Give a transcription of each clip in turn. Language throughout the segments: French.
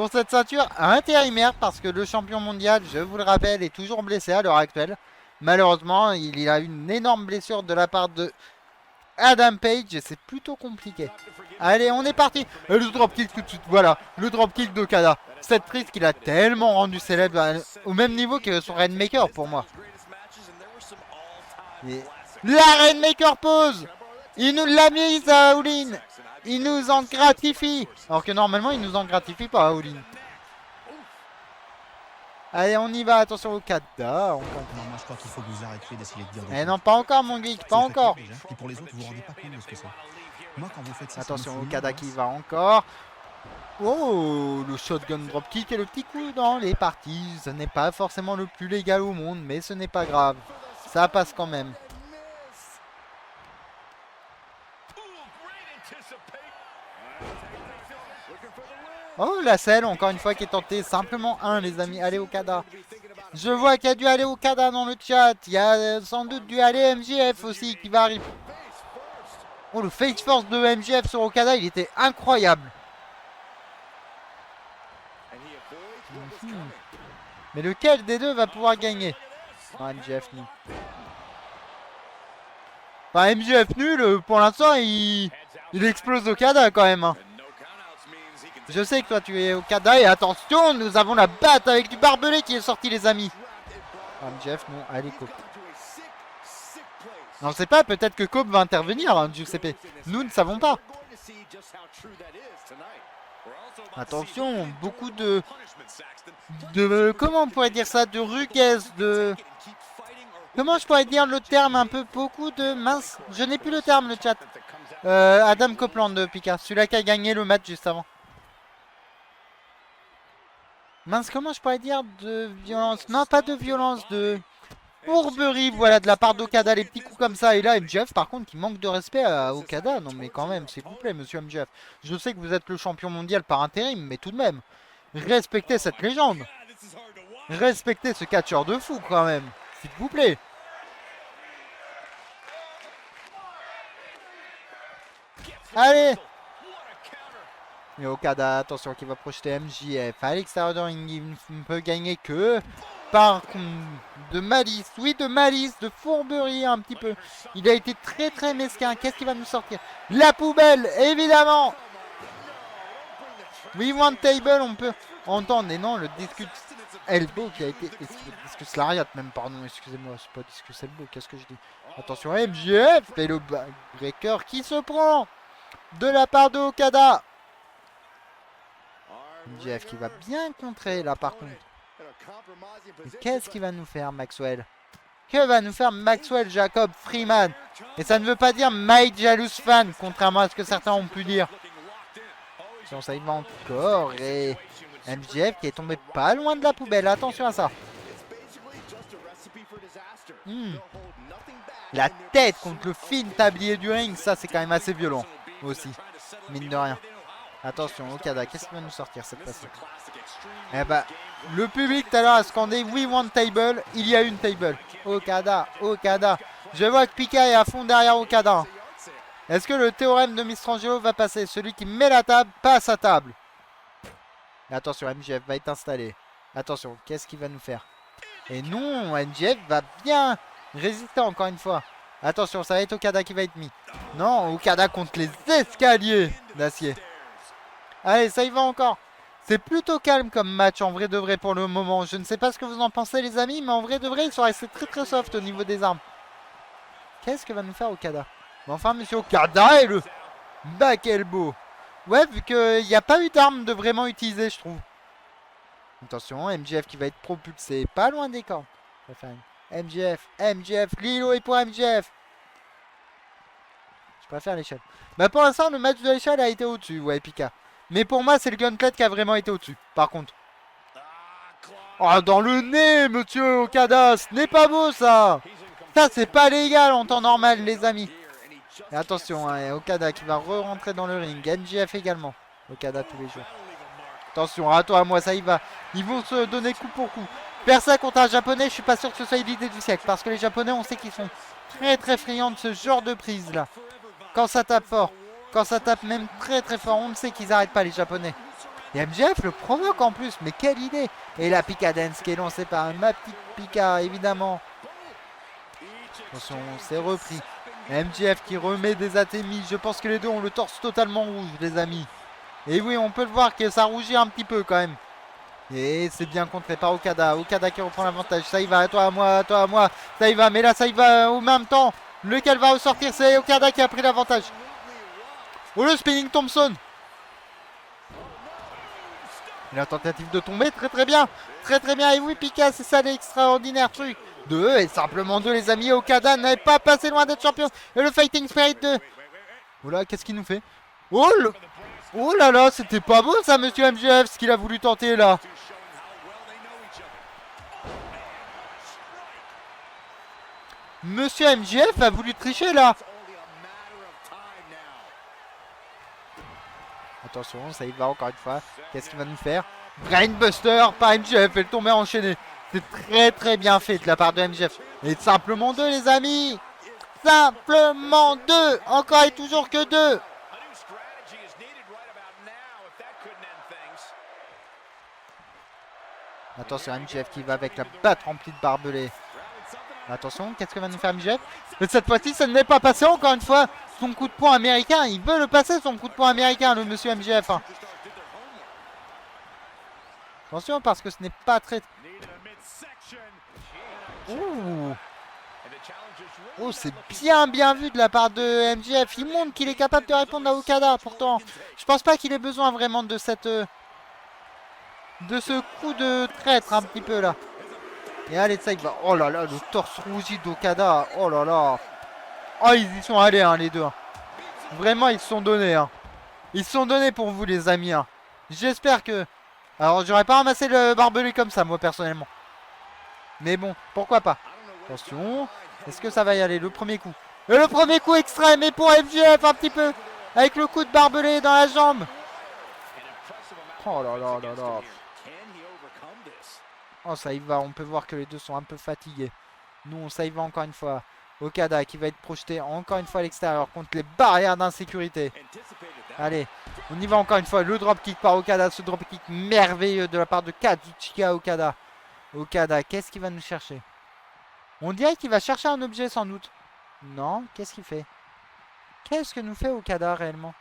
pour cette ceinture intérimaire parce que le champion mondial, je vous le rappelle, est toujours blessé à l'heure actuelle. Malheureusement, il a une énorme blessure de la part de Adam Page et c'est plutôt compliqué. Allez, on est parti. Le dropkick tout de suite, voilà. Le dropkick d'Okada. Cette prise qu'il a tellement rendu célèbre au même niveau que son Rainmaker pour moi. Et la Rainmaker pose. Il nous l'a mise à Aulin. Il nous en gratifie. Alors que normalement, il nous en gratifie pas à Aulin. Allez, on y va. Attention au Okada. Non, moi je crois qu'il faut que vous arrêtiez d'essayer de dire des Eh non, pas encore, mon geek. Pas encore. Et pour les autres, vous vous rendez pas compte de ce que c'est. Moi, quand vous faites ça, Attention au Okada qui va encore. Oh, le shotgun dropkick et le petit coup dans les parties. Ce n'est pas forcément le plus légal au monde, mais ce n'est pas grave. Ça passe quand même. Oh, la selle, encore une fois, qui est tentée. Simplement un, les amis. Allez, Okada. Je vois qu'il y a du aller Okada dans le chat. Il y a sans doute du aller MJF aussi qui va arriver. Oh, le face force de MJF sur Okada, il était incroyable. Mais lequel des deux va pouvoir gagner? Non, MJF nul. Enfin, MJF nul, pour l'instant, il explose Okada quand même. Hein. Je sais que toi tu es Okada et attention, nous avons la batte avec du barbelé qui est sorti les amis. MJF, non, allez Cope. On ne sait pas, peut-être que Cope va intervenir, hein, Giuseppe. Nous ne savons pas. Attention, beaucoup de comment on pourrait dire ça, de rudesse, de... Comment je pourrais dire le terme un peu, beaucoup de... Mince, je n'ai plus le terme, le chat. Adam Copeland de Picard, celui-là qui a gagné le match juste avant. Mince, comment je pourrais dire de violence? Non, pas de violence, de fourberie, voilà, de la part d'Okada, les petits coups comme ça. Et là, MJF, par contre, qui manque de respect à Okada. Non, mais quand même, s'il vous plaît, monsieur MJF. Je sais que vous êtes le champion mondial par intérim, mais tout de même, respectez cette légende. Respectez ce catcheur de fou, quand même. S'il vous plaît. Allez! Et Okada, attention, qui va projeter MJF à l'extérieur de ring. Il ne peut gagner que par de malice. Oui, de malice, de fourberie un petit peu. Il a été très très mesquin. Qu'est-ce qui va nous sortir? La poubelle, évidemment. We want table, on peut entendre. Et non, le discus elbow qui a été... Discus lariat même, pardon, excusez-moi. C'est pas discus elbow, qu'est-ce que je dis? Attention, MJF et le breaker qui se prend de la part de Okada. MJF qui va bien contrer là par contre. Qu'est-ce qu'il va nous faire Maxwell? Que va nous faire Maxwell Jacob Freeman? Et ça ne veut pas dire My Jealous Fan, contrairement à ce que certains ont pu dire. Sinon ça y va encore. Et MJF qui est tombé pas loin de la poubelle. Attention à ça. La tête contre le fin tablier du ring. Ça c'est quand même assez violent aussi. Mine de rien. Attention, Okada, qu'est-ce qui va nous sortir cette fois-ci? Eh bah, le public tout à l'heure a scandé We want table, il y a une table. Okada, Okada. Je vois que Pika est à fond derrière Okada. Est-ce que le théorème de Mistrangelo va passer? Celui qui met la table passe à table. Et attention, MJF va être installé. Attention, qu'est-ce qu'il va nous faire? Et non, MJF va bien résister encore une fois. Attention, ça va être Okada qui va être mis. Non, Okada contre les escaliers d'acier. Allez, ça y va encore. C'est plutôt calme comme match en vrai de vrai pour le moment. Je ne sais pas ce que vous en pensez les amis, mais en vrai de vrai, ils sont restés très très soft au niveau des armes. Qu'est-ce que va nous faire Okada? Mais enfin, monsieur Okada et le back elbow. Ouais, vu qu'il n'y a pas eu d'armes de vraiment utiliser, je trouve. Attention, MJF qui va être propulsé pas loin des camps. MJF, Lilo est pour MJF. Je préfère l'échelle. Bah pour l'instant, le match de l'échelle a été au-dessus, ouais, Pika. Mais pour moi, c'est le Gauntlet qui a vraiment été au-dessus, par contre. Oh, dans le nez, monsieur Okada. Ce n'est pas beau, ça. Ça, c'est pas légal en temps normal, les amis. Et attention, hein, Okada qui va re-rentrer dans le ring. MJF également. Okada tous les jours. Attention, à toi, à moi, ça y va. Ils vont se donner coup pour coup. Faire ça contre un japonais, je suis pas sûr que ce soit l'idée du siècle. Parce que les japonais, on sait qu'ils sont très très friands de ce genre de prise là. Quand ça tape fort. Quand ça tape même très très fort, on ne sait qu'ils n'arrêtent pas les japonais. Et MJF le provoque en plus, mais quelle idée! Et la Pika Dance qui est lancée par ma petite Pika, évidemment. Attention, c'est repris. MJF qui remet des atémies. Je pense que les deux ont le torse totalement rouge, les amis. Et oui, on peut le voir que ça rougit un petit peu quand même. Et c'est bien contré par Okada. Okada qui reprend l'avantage. Ça y va, toi à moi, toi à moi. Ça y va, mais là ça y va au même temps. Lequel va ressortir? C'est Okada qui a pris l'avantage. Oh, le spinning Thompson. La tentative de tomber, très très bien. Très très bien. Et oui, Pika, c'est ça l'extraordinaire truc. 2 et simplement 2, les amis. Okada n'avait pas passé loin d'être champion. Et le Fighting Spirit de... Oh là, qu'est-ce qu'il nous fait? Oh, oh là là, c'était pas beau ça, monsieur MJF, ce qu'il a voulu tenter là. Monsieur MJF a voulu tricher là. Attention, ça y va encore une fois. Qu'est-ce qu'il va nous faire? Brainbuster par MJF et le tomber enchaîné. C'est très très bien fait de la part de MJF. Et simplement 2, les amis. Simplement 2. Encore et toujours que 2. Attention, MJF qui va avec la batte remplie de barbelés. Attention, qu'est-ce que va nous faire MJF? Mais cette fois-ci, ça ne l'est pas passé encore une fois. Son coup de poing américain, il veut le passer, son coup de poing américain, le monsieur MJF. Attention, parce que ce n'est pas très... Ouh. Oh, c'est bien vu de la part de MJF. Il montre qu'il est capable de répondre à Okada. Pourtant, je pense pas qu'il ait besoin vraiment de cette... de ce coup de traître un petit peu là. Et allez, ça il va. Oh là là, le torse rougi d'Okada. Oh là là. Oh, ils y sont allés, hein, les deux. Hein. Vraiment, ils se sont donnés. Hein. Ils se sont donnés pour vous, les amis. Hein. J'espère que... Alors, j'aurais pas ramassé le barbelé comme ça, moi, personnellement. Mais bon, pourquoi pas. Attention. Est-ce que ça va y aller, le premier coup? Et le premier coup extrême, et pour MJF, un petit peu. Avec le coup de barbelé dans la jambe. Oh là là là là. Oh, ça y va, on peut voir que les deux sont un peu fatigués. Non, ça y va encore une fois. Okada qui va être projeté encore une fois à l'extérieur contre les barrières d'insécurité. Allez, on y va encore une fois. Le dropkick par Okada, ce dropkick merveilleux de la part de Kazuchika Okada. Okada, qu'est-ce qu'il va nous chercher? On dirait qu'il va chercher un objet sans doute. Non, qu'est-ce qu'il fait? Qu'est-ce que nous fait Okada réellement?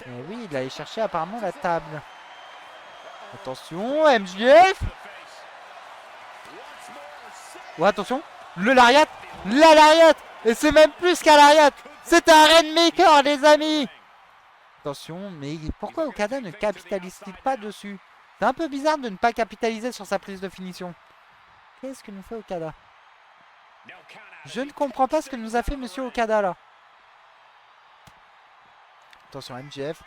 Eh oui, il allait chercher apparemment la table. Attention, MJF. Oh, attention, le lariat. La lariat. Et c'est même plus qu'un lariat. C'est un Rainmaker, les amis. Attention, mais pourquoi Okada ne capitalise-t-il pas dessus? C'est un peu bizarre de ne pas capitaliser sur sa prise de finition. Qu'est-ce que nous fait Okada? Je ne comprends pas ce que nous a fait monsieur Okada là. Attention, MJF.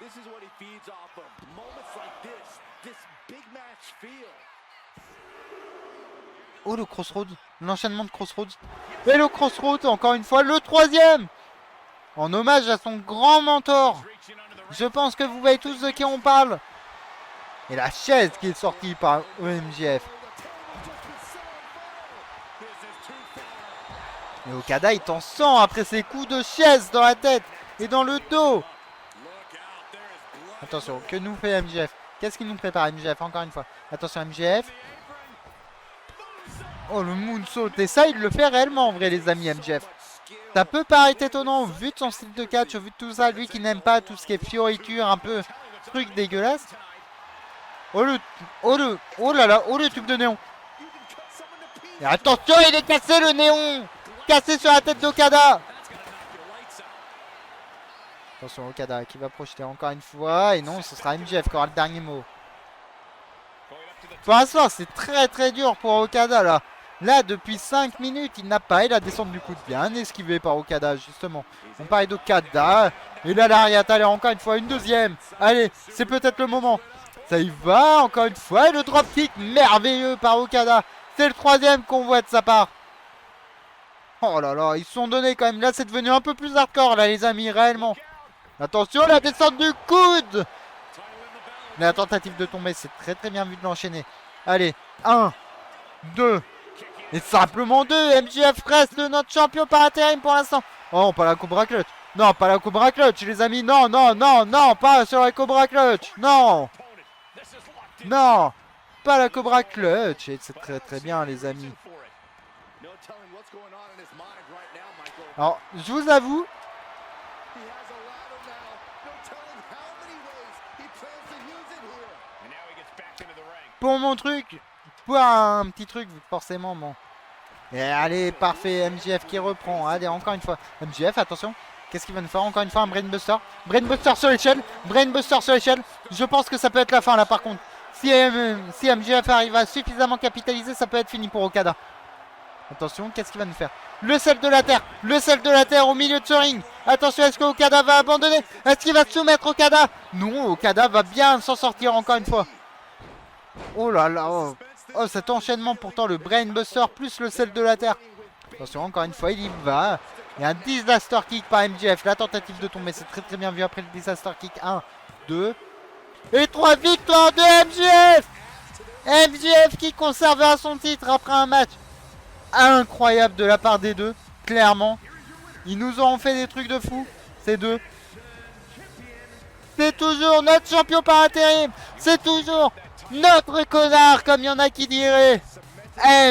Oh, le Crossroads. L'enchaînement de Crossroads. Et le Crossroads, encore une fois, le troisième. En hommage à son grand mentor. Je pense que vous voyez tous de qui on parle. Et la chaise qui est sortie par MJF. Et Okada est en sang après ses coups de chaise dans la tête et dans le dos. Attention, que nous fait MJF? Qu'est-ce qu'il nous prépare MJF encore une fois? Attention MJF. Oh, le moonsault. Et ça, il le fait réellement en vrai, les amis, MJF. Ça peut paraître étonnant vu de son style de catch, vu de tout ça. Lui qui n'aime pas tout ce qui est fioriture, un peu truc dégueulasse. Oh là là, oh le tube de néon. Et attention, il est cassé le néon. Cassé sur la tête d'Okada. Attention, Okada qui va projeter encore une fois. Et non, ce sera MJF qui aura le dernier mot. Pour l'instant, c'est très très dur pour Okada là. Là, depuis 5 minutes, il n'a pas. Et la descente du coup de bien esquivé par Okada, justement. On parlait d'Okada. Et là, l'Ariat, allez, encore une fois, une deuxième. Allez, c'est peut-être le moment. Ça y va, encore une fois. Et le dropkick merveilleux par Okada. C'est le troisième qu'on voit de sa part. Oh là là, ils se sont donnés quand même. Là, c'est devenu un peu plus hardcore, là, les amis, réellement. Attention, la descente du coude. La tentative de tomber, c'est très très bien vu de l'enchaîner. Allez, 1, 2, et simplement 2. MJF reste notre champion par intérim pour l'instant. Oh, pas la Cobra Clutch. Non, pas la Cobra Clutch, les amis. Non, non, non, non, pas sur la Cobra Clutch. Non. Non, pas la Cobra Clutch. Et c'est très très bien, les amis. Alors, je vous avoue, pour mon truc, pour un petit truc, forcément, bon. Et allez, parfait, MJF qui reprend. Allez, encore une fois. MJF, attention. Qu'est-ce qu'il va nous faire? Encore une fois, un Brainbuster. Brainbuster sur l'échelle. Brainbuster sur l'échelle. Je pense que ça peut être la fin, là, par contre. Si MJF arrive à suffisamment capitaliser, ça peut être fini pour Okada. Attention, qu'est-ce qu'il va nous faire? Le sel de la terre. Le sel de la terre au milieu de ce ring. Attention, est-ce que Okada va abandonner? Est-ce qu'il va soumettre Okada? Non, Okada va bien s'en sortir encore une fois. Oh là là, oh. Oh, cet enchaînement pourtant, le Brainbuster plus le sel de la terre. Attention, encore une fois, il y va. Il y a un disaster kick par MJF. La tentative de tomber, c'est très très bien vu après le disaster kick. 1, 2 et 3 victoires de MJF. MJF qui conservera son titre après un match incroyable de la part des deux. Clairement, ils nous ont fait des trucs de fou, ces deux. C'est toujours notre champion par intérim. C'est toujours notre connard, comme il y en a qui diraient.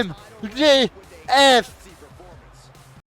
MJF.